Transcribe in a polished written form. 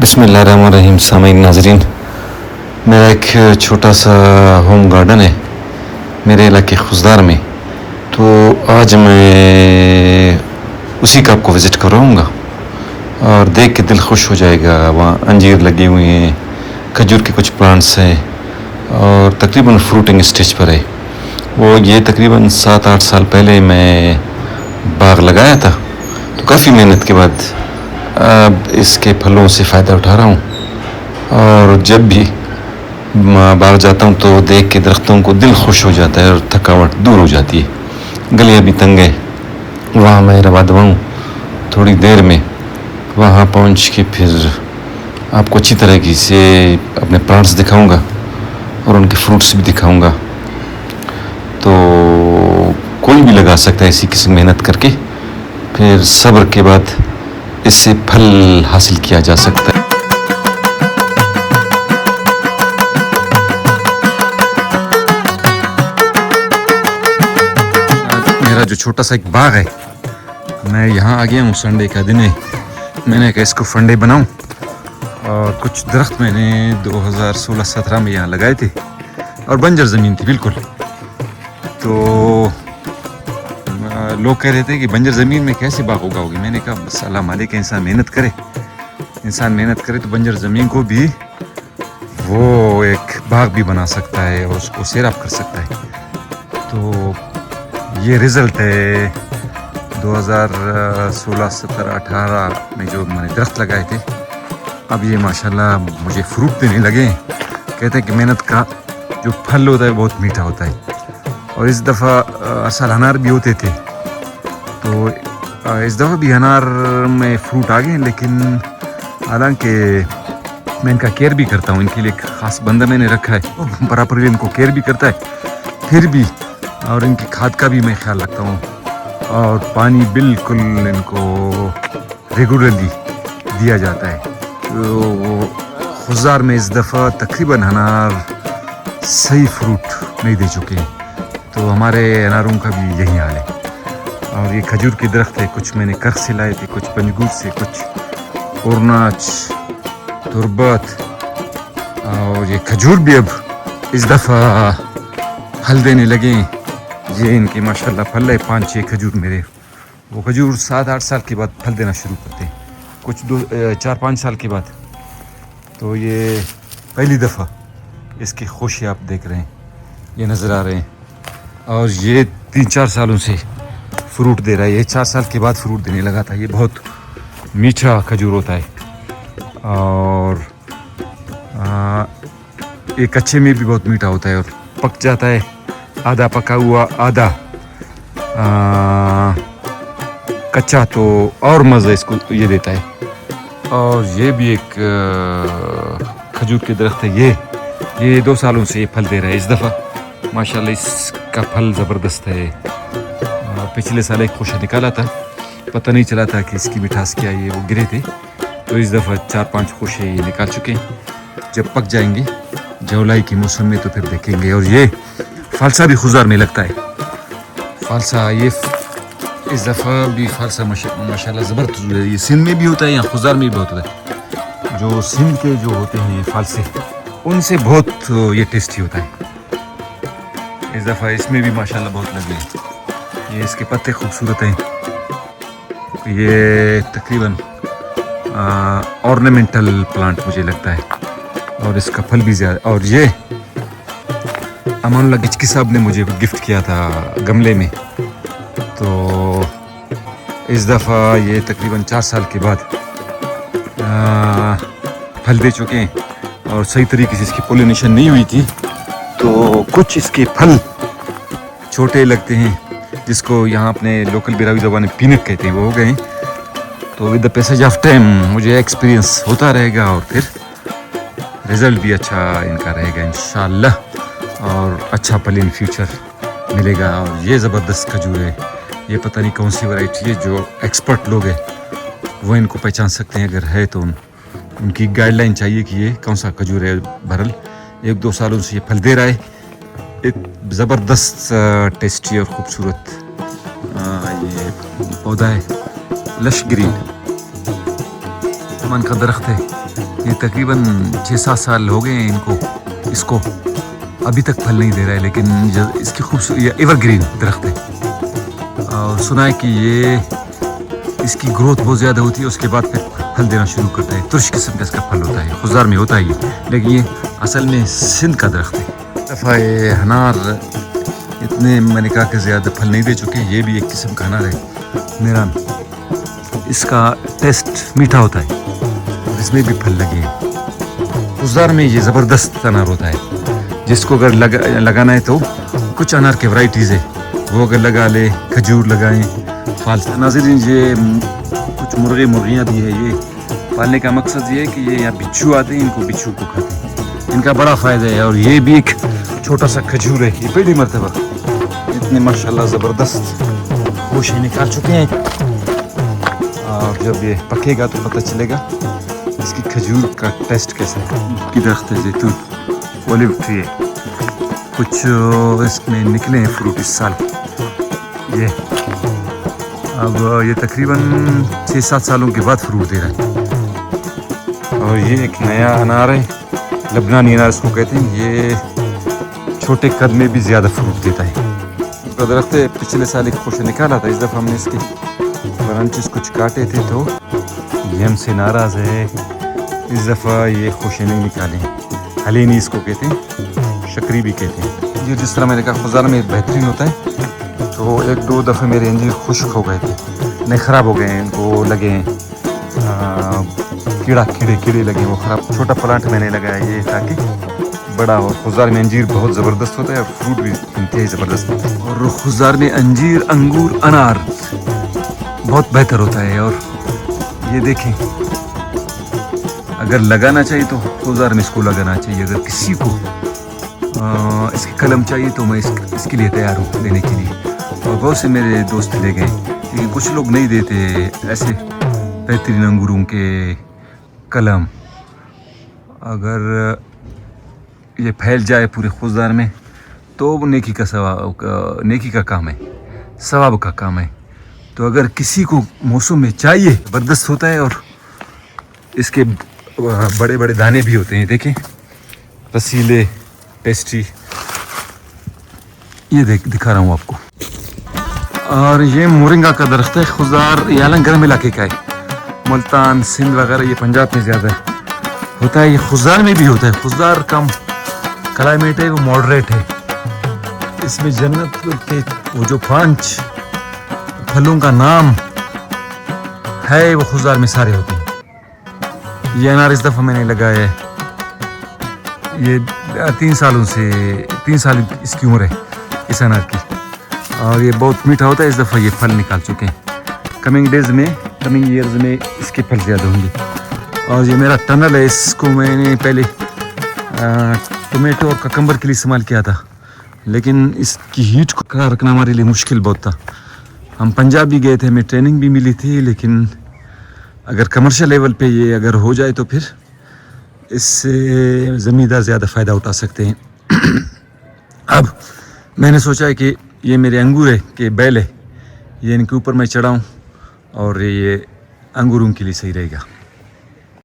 बिस्मिल्लाहिर्रहमानिर्रहीम। सामीन नाजरीन, मेरा एक छोटा सा होम गार्डन है मेरे इलाके खुजदार में, तो आज मैं उसी का आपको विज़िट कराऊँगा और देख के दिल खुश हो जाएगा। वहाँ अंजीर लगे हुए हैं, खजूर के कुछ प्लांट्स हैं और तकरीबन फ्रूटिंग स्टेज पर है। वो ये तकरीबन 7-8 साल पहले मैं बाग लगाया था, तो काफ़ी मेहनत के बाद अब इसके फलों से फ़ायदा उठा रहा हूँ। और जब भी बाग जाता हूँ तो देख के दरख्तों को दिल खुश हो जाता है और थकावट दूर हो जाती है। गलियाँ भी तंग है, वहाँ मैं रवा दवाऊँ थोड़ी देर में, वहाँ पहुँच के फिर आपको अच्छी तरह से अपने प्लांट्स दिखाऊंगा और उनके फ्रूट्स भी दिखाऊंगा। तो कोई भी लगा सकता है इसी किस्म मेहनत करके, फिर सब्र के बाद इससे फल हासिल किया जा सकता है। मेरा जो छोटा सा एक बाग है, मैं यहाँ आ गया हूँ, संडे का दिन है, मैंने कहा इसको फंडे बनाऊँ। और कुछ दरख्त मैंने 2016-17 में यहाँ लगाए थे और बंजर ज़मीन थी बिल्कुल। तो लोग कह रहे थे कि बंजर ज़मीन में कैसे बाग उगाओगे। मैंने कहा बस अल्लाह मालिक है, इंसान मेहनत करे तो बंजर ज़मीन को भी वो एक बाग भी बना सकता है और उसको सैराब कर सकता है। तो ये रिज़ल्ट है 2016, 17, 18 में जो मैंने दरख्त लगाए थे। अब ये माशाल्लाह मुझे फ्रूट देने लगे। कहते हैं कि मेहनत का जो फल होता है बहुत मीठा होता है। और इस दफ़ा असल अनार भी होते थे, तो इस दफ़ा भी अनार में फ्रूट आ गए, लेकिन हालांकि मैं इनका केयर भी करता हूँ, इनके लिए ख़ास बंदा मैंने रखा है, बराबर इनको केयर भी करता है फिर भी, और इनकी खाद का भी मैं ख्याल रखता हूँ और पानी बिल्कुल इनको रेगुलरली दिया जाता है। तो खुजार में इस दफ़ा तकरीबन अनार सही फ्रूट नहीं दे चुके हैं, तो हमारे अनारों का भी यही हाल है। और ये खजूर के दरख्त है, कुछ मैंने कर्क से लाए थे, कुछ पंजगूर से, कुछ औरनाच, तुरबत। और ये खजूर भी अब इस दफ़ा फल देने लगे हैं। ये इनके माशाल्लाह फल है, 5-6 खजूर मेरे। वो खजूर 7-8 साल के बाद फल देना शुरू करते हैं, कुछ 4-5 साल के बाद। तो ये पहली दफ़ा इसकी खुशी आप देख रहे हैं, ये नज़र आ रहे हैं। और ये 3-4 सालों से फ्रूट दे रहा है, ये 4 साल के बाद फ्रूट देने लगा था। ये बहुत मीठा खजूर होता है और ये कच्चे में भी बहुत मीठा होता है और पक जाता है, आधा पका हुआ आधा कच्चा, तो और मज़ा इसको ये देता है। और ये भी एक खजूर के दरख्त है, ये 2 सालों से ये फल दे रहा है। इस दफ़ा माशाल्लाह इसका फल ज़बरदस्त है। पिछले साल एक खोशा निकाला था, पता नहीं चला था कि इसकी मिठास क्या है, वो गिरे थे। तो इस दफ़ा 4-5 खोशे ये निकाल चुके हैं। जब पक जाएंगे जुलाई के मौसम में तो फिर देखेंगे। और ये फालसा भी खुजार में लगता है, फालसा ये इस दफ़ा भी फालसा माशाल्लाह ज़बरदस्त है। ये सिंध में भी होता है, यहाँ खुजार में भी बहुत होता है। जो सिंध के जो होते हैं ये फालसे, उनसे बहुत ये टेस्टी होता है। इस दफ़ा इसमें भी माशाल्लाह बहुत लगे हैं। ये इसके पत्ते खूबसूरत हैं। ये तकरीबन ऑर्नामेंटल प्लांट मुझे लगता है, और इसका फल भी ज़्यादा। और ये अमानुल्लाह गिचकी साहब ने मुझे गिफ्ट किया था गमले में, तो इस दफ़ा ये तकरीबन 4 साल के बाद फल दे चुके हैं। और सही तरीके से इसकी पोलिनेशन नहीं हुई थी, तो कुछ इसके फल छोटे लगते हैं, जिसको यहाँ अपने लोकल बिरावी ज़बान में पीनट कहते हैं, वो हो गए। तो with the passage of time मुझे एक्सपीरियंस होता रहेगा और फिर रिज़ल्ट भी अच्छा इनका रहेगा इंशाअल्लाह, और अच्छा फल इन फ्यूचर मिलेगा। और ये ज़बरदस्त खजूर है, ये पता नहीं कौन सी वैरायटी है, जो एक्सपर्ट लोग हैं वो इनको पहचान सकते हैं, अगर है तो उनकी गाइडलाइन चाहिए कि ये कौन सा खजूर है बहरल 1-2 सालों से ये फल दे रहा है। एक ज़बरदस्त टेस्टी और ख़ूबसूरत ये पौधा है, लश ग्रीन। سامان کا درخت ہے. یہ تقریباً 6-7 سال ہو گئے ہیں اس کو ابھی تک پھل نہیں دے رہا ہے, لیکن اس کی خوبصورتی ایور گرین درخت ہے. اور سنا ہے کہ یہ اس کی گروتھ بہت زیادہ ہوتی ہے, اس کے بعد پھر پھل دینا شروع کرتا ہے. ترش قسم کا اس کا پھل ہوتا ہے, خضار میں ہوتا ہے یہ, لیکن یہ اصل میں سندھ کا درخت ہے. دفعہ انار اتنے میں نے کہا کہ زیادہ پھل نہیں دے چکے. یہ بھی ایک قسم کا انار ہے میرا, اس کا ٹیسٹ میٹھا ہوتا ہے اور اس میں بھی پھل لگے ہیں. خضار میں یہ زبردست انار ہوتا ہے, جس کو اگر لگانا ہے تو کچھ انار کے ورائٹیز ہے وہ اگر لگا لے, کھجور لگائیں. ناظرین یہ کچھ مرغیاں بھی ہے, یہ پالنے کا مقصد یہ ہے کہ یہ یہاں بچھو آتے ہیں, ان کو بچھو کو کھاتے ہیں, ان کا بڑا فائدہ ہے. اور یہ بھی ایک چھوٹا سا کھجور ہے, یہ پہلی مرتبہ اتنے ماشاءاللہ زبردست خوشی نکال چکے ہیں. اور جب یہ پکے گا تو پتہ چلے گا اس کی کھجور کا ٹیسٹ کیسا ہے. کی درخت ہے زیتون, اولیو ٹری ہے, کچھ اس میں نکلے ہیں فروٹ اس سال. یہ اب یہ تقریباً 6-7 سالوں کے بعد فروٹ دے رہا ہے. اور یہ ایک نیا انار ہے, لبنانی انار اس کو کہتے ہیں. یہ چھوٹے قد میں بھی زیادہ فروٹ دیتا ہے. اس کا درخت پچھلے سال ایک خوشے نکالا تھا, اس دفعہ ہم نے اس کے برانچز کچھ کاٹے تھے تو یہ ہم سے ناراض ہے. اس دفعہ یہ خوشے نہیں نکالے ہیں. حلینی اس کو کہتے ہیں, شکری بھی کہتے ہیں. یہ جس طرح میں نے کہا خضار میں بہترین ہوتا ہے, تو 1-2 دفعہ میرے انجیر خشک ہو گئے تھے, نہیں خراب ہو گئے ہیں, ان کو لگے ہیں کیڑے لگے, وہ خراب. چھوٹا پلانٹ میں نے لگایا یہ تاکہ بڑا ہو. خضار میں انجیر بہت زبردست ہوتا ہے اور فروٹ بھی انتہائی زبردست ہوتا ہے. اور خضار میں انجیر, انگور, انار بہت بہتر ہوتا ہے. اور یہ دیکھیں, اگر لگانا چاہیے تو خضار میں اس کو لگانا چاہیے. اگر کسی کو اس کی قلم چاہیے تو میں اس کے لیے تیار ہوں دینے کے لیے. اور بہت سے میرے دوست لے گئے, لیکن کچھ لوگ نہیں دیتے ایسے بہترین انگوروں کے قلم. اگر یہ پھیل جائے پورے خضار میں تو وہ نیکی کا کام ہے, ثواب کا کام ہے. تو اگر کسی کو موسم میں چاہیے, زبردست ہوتا ہے. اور اس کے بڑے بڑے دانے بھی ہوتے ہیں, دیکھیں رسیلے, ٹیسٹی. یہ دکھا رہا ہوں آپ کو. اور یہ مورنگا کا درخت ہے. خضار یہ عالم گرم علاقے کا ہے, ملتان, سندھ وغیرہ, یہ پنجاب میں زیادہ ہوتا ہے. یہ خضار میں بھی ہوتا ہے. خضار کم کلائمیٹ ہے, وہ ماڈریٹ ہے. اس میں جنت کے وہ جو 5 پھلوں کا نام ہے وہ خضار میں سارے ہوتے ہیں. یہ انار اس دفعہ میں نے لگایا ہے, یہ 3 سال اس کی عمر ہے اس انار کی. اور یہ بہت میٹھا ہوتا ہے. اس دفعہ یہ پھل نکال چکے ہیں. کمنگ ایئرز میں اس کے پھل زیادہ ہوں گے. اور یہ میرا ٹنل ہے, اس کو میں نے پہلے ٹمیٹو اور ککمبر کے لیے استعمال کیا تھا, لیکن اس کی ہیٹ کو رکھنا ہمارے لیے مشکل بہت تھا. ہم پنجاب بھی گئے تھے, ہمیں ٹریننگ بھی ملی تھی, لیکن اگر کمرشل لیول پہ یہ اگر ہو جائے تو پھر اس سے زمیندار زیادہ فائدہ اٹھا سکتے ہیں. اب میں نے سوچا ہے کہ یہ میرے انگور ہے کہ بیل ہے, یہ ان کے اوپر میں چڑھاؤں اور یہ انگوروں کے لیے صحیح رہے گا.